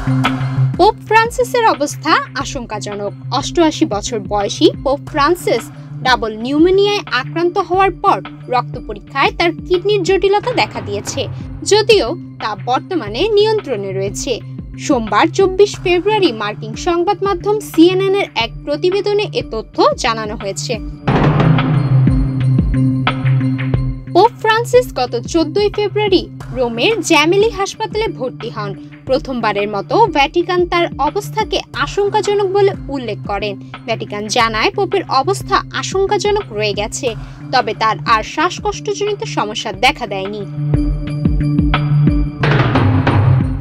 Pope ফ্রান্সিসের অবস্থা আশঙ্কাজনক। ৮৮ বছর বয়সী পোপ ফ্রান্সিস ডাবল নিউমোনিয়ায় আক্রান্ত হওয়ার পর রক্ত পরীক্ষায় তার কিডনির জটিলতা দেখা দিয়েছে, যদিও তা বর্তমানে নিয়ন্ত্রণে রয়েছে। সোমবার ২৪ ফেব্রুয়ারি মার্কিন সংবাদ মাধ্যম CNN এর এক প্রতিবেদনে এ তথ্য জানানো হয়েছে। পোপ ফ্রান্সিস গত ১৪ ফেব্রুয়ারি রোমের জ্যামেলি হাসপাতালে ভর্তি হন। প্রথমবারের মতো ভ্যাটিকান তার অবস্থাকে আশঙ্কাজনক বলে উল্লেখ করেন। ভ্যাটিকান জানায় পোপের অবস্থা আশঙ্কাজনক রয়ে গেছে, তবে তার আর শ্বাসকষ্টজনিত সমস্যা দেখা দেয়নি।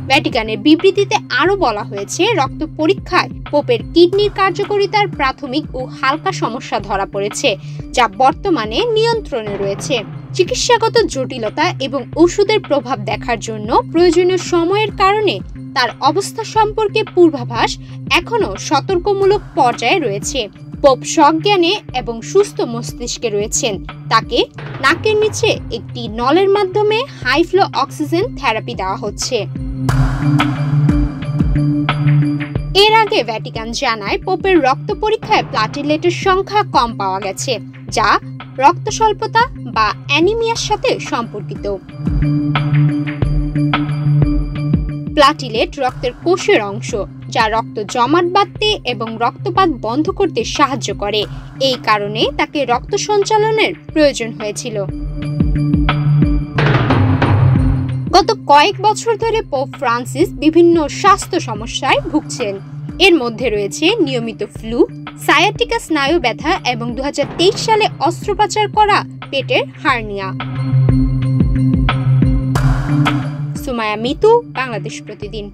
ভ্যাটিকানের বিবৃতিতে আরও বলা হয়েছে, রক্ত পরীক্ষায় পোপের কিডনির কার্যকারিতার প্রাথমিক ও হালকা সমস্যা ধরা পড়েছে, যা বর্তমানে নিয়ন্ত্রণে রয়েছে। চিকিৎসাগত জটিলতা এবং ওষুধের প্রভাব দেখার জন্য প্রয়োজনীয় সময়ের কারণে তার অবস্থা সম্পর্কে পূর্বাভাস এখনও সতর্কমূলক পর্যায়ে রয়েছে। পোপ সজ্ঞানে এবং সুস্থ মস্তিষ্কে রয়েছেন। তাকে নাকের নিচে একটি নলের মাধ্যমে হাই ফ্লো অক্সিজেন থেরাপি দেওয়া হচ্ছে। এর আগে ভ্যাটিকান জানায় পোপের রক্ত পরীক্ষায় প্লাটিলেটের সংখ্যা কম পাওয়া গেছে, যা রক্ত স্বল্পতা বা অ্যানিমিয়ার সাথে সম্পর্কিত। প্লাটিলেট রক্তের কোষের অংশ, যা রক্ত জমাট বাঁধতে এবং রক্তপাত বন্ধ করতে সাহায্য করে। এই কারণে তাকে রক্ত সঞ্চালনের প্রয়োজন হয়েছিল। গত কয়েক বছর ধরে পোপ ফ্রান্সিস বিভিন্ন স্বাস্থ্য সমস্যায় ভুগছেন। এর মধ্যে রয়েছে নিয়মিত ফ্লু, সায়াটিকা স্নায়ু ব্যথা এবং ২০২৩ সালে অস্ত্রোপচার করা পেটের হার্নিয়া। সুমায়া মিতু, বাংলাদেশ প্রতিদিন।